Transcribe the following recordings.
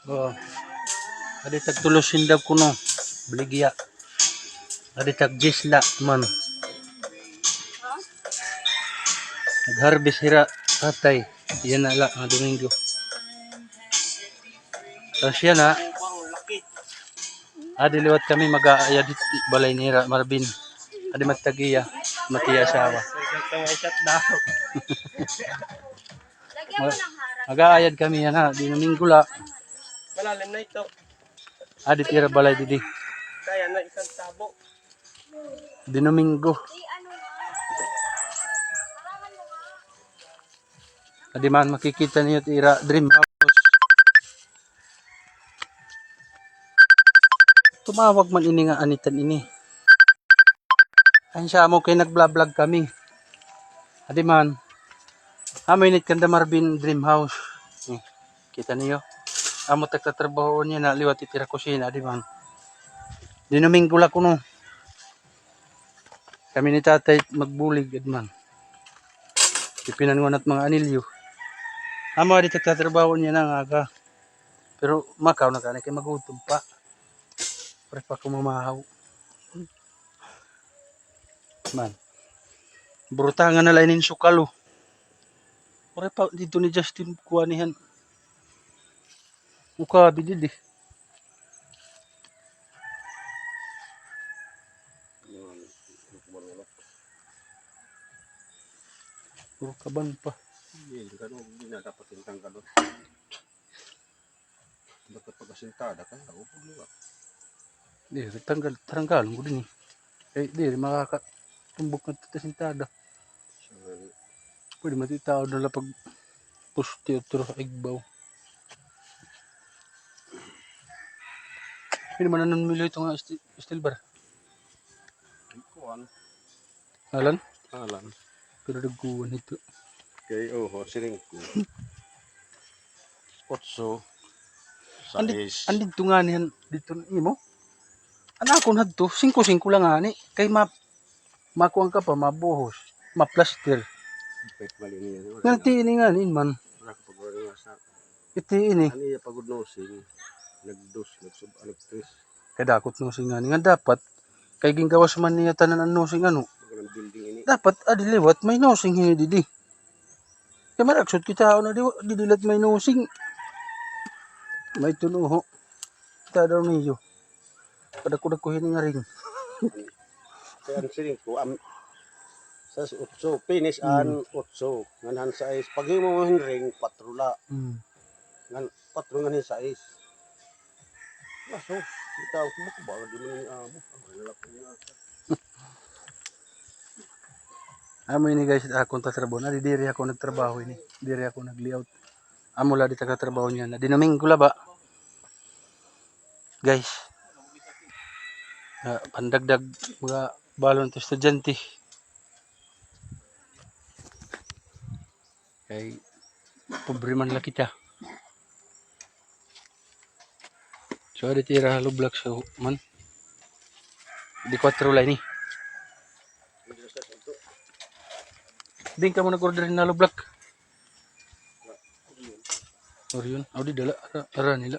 Oh, adi tag tulusin daw kuno. Beligya. Adi tag gisla man. Nag-harvest hira tatay. Yan na la, mga Domingo. Tapos yan ha. Adi liwat kami mag-aaya dito balay ni Hira Marvin. Adi magtagiya. Matiya asawa. Mag-aayad kami yan ha. Di Domingo la. Malalim na ito. Adi tira balay didi. Kaya na isang tabo. Di Domingo. Adi man makikita niyo tira dream house. Tumawag man ini nga anitan ini. Ansya mo kay nagblog kami. Adi man. Aminit kanda Marvin dream house. Kita niyo. Amo tagtatrabaho niya na liwat itira kusina. Adi man. Di Domingo la kuno. Kami ni tatay magbulig man. Ipinangunat mga anilyo. Amo adi tagtatrabaho niya na aga. Pero makaw na kanay kay magutom pa. Pare pa kumamahaw. Man. Brutangan na lainin sukalo. Pare pa dito ni Justin kuha niyan. Muka bidid eh. Puro kaban pa. Hindi na dapat yung tanggalon. Dapat pagkasintada ka, upog nila. Di, tanggal mo din eh. Eh, di, makakatumbok na tatasintada. Pwede matitao na lang pag pusti at igbaw. Hindi man nanunmilo ito nga steel bar. Kuhan. Alan? Alam. Pero nagkuhan ito. Okay, siring ko. 8, 6. Andito nga niyan dito imo. Anak ko na to, 5-5 lang nga ni. Kay makuang ka pa, mabuhos, maplaster. Mali niya. Nga ini nga ni man. Wala ka pag-wala nga sa... Iti ini. Ano yung pagod-nosing? Nag-dos, nag-tres. Kay dakot nosing nga ni. Nga dapat, kay gingawas man niya tanan ang nosing ano. Magandang building ini. Dapat adiliwat may nosing hindi di. Kaya maragsot kita na didilat may nosing. May tunuho. Kita daw niyo. Kada ko hini nga ring. Kaya ang siring ko, sa 8, finish an 8. Nganan sa 6. Pag yung mga ring, patrula. Ngan patrungan sa 6. Maso, kita ako mo ko ba? Di mo yung amo. Amo ini guys, akong tatrabaho na. Diri ako nagtrabaho ini. Diri ako nag-layout. Amo la di taga-trabaho niya na. Dinaming ko ba? Guys. Pandagdag mga balon to estudyante. Kay pobre man la kita. So di tira halo block so man. Di 4 line ni. Din ka mo nag-order na halo block. Orion, di dala ara nila.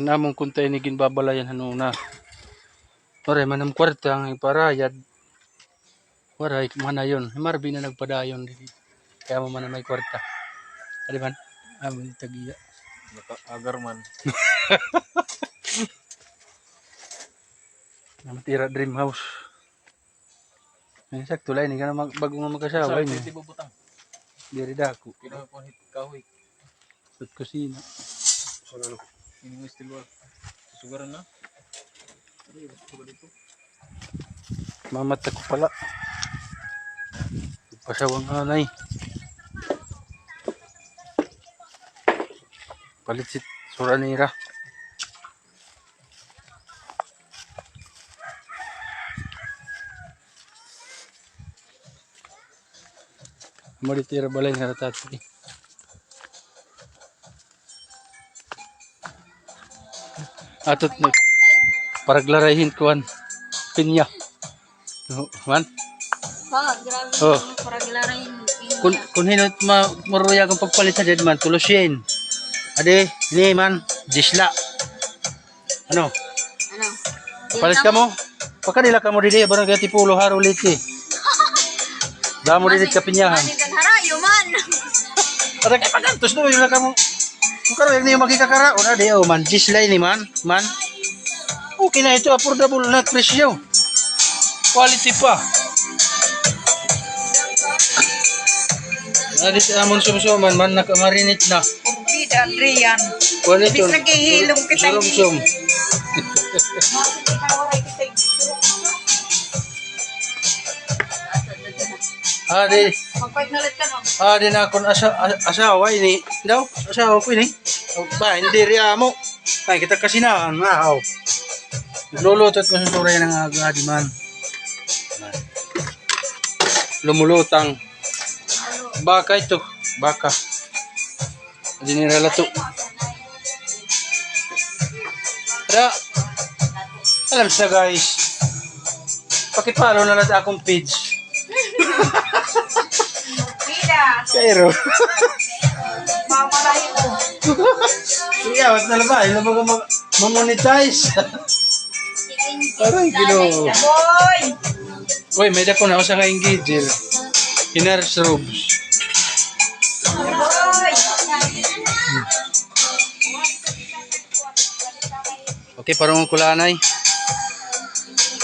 Namong kuntay ni ginbabalayan hanuna. Ore manam kwarta ang iparayad. Waray mana yon. Marvin na nagpadayon dito. Kaya mo man may kwarta. Adi man, amo ni tagiya. Agar man. Namatira dream house. Ay sakto lay ni kana bago nga mag-asawa ni. Diri dako. Kinawa po hit kahoy. Sa kusina. So ano? Ini mo still work. Sugaran na. Mamata ko pala. Pasawang anay. Palit si Suranira. Maritira balay nga ratati. Atot na paraglarahin kuan pinya. Man, Ha, grabe. Oh. Para gilaran yung kung hinot maruya kang pagpalit sa dead man, tulos yan. Ade, ni man, Gisla. Ano? Ano? Palit ka mo? Pagkanila ka mo didi, barang kaya tipulo haro ulit eh. Damo didi kapinyahan. Mani dan harayo man. Ada kay pagantos do yung kamu. Kung karo yung niyo magkikakara, una di oh man, Gisla ni man, man. Okay na ito, affordable na presyo. Quality pa. Adit amon sumsuman man nakamarinate na. Bida Adrian. Quality. Ibig naghihilom kita, Sumsum. Adi, Magpagnalit ka no. adi na kon asawa ini. Daw, asawa ko ini. Ba, hindi riya mo. Ay kita kasinahan na. Lulutot mo sa suray ng agadi man. Lumulutang. Baka ito. Baka. Hindi nila to. Pero, alam sa guys. Pakipalo na natin akong page. Bida. Pero, Mamalahin mo. sige, awat na labay. Hindi mo ka mamonetize. Parang gino. Boy. Uy, may dako na ako sa ka-engager. Hinars robes. Boy. Okay, parang kulanay.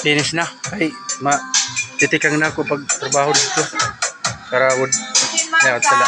Finish na. Ay, titikang na ako pag trabaho dito. Karawod. Sin man Yeah, ka. tala.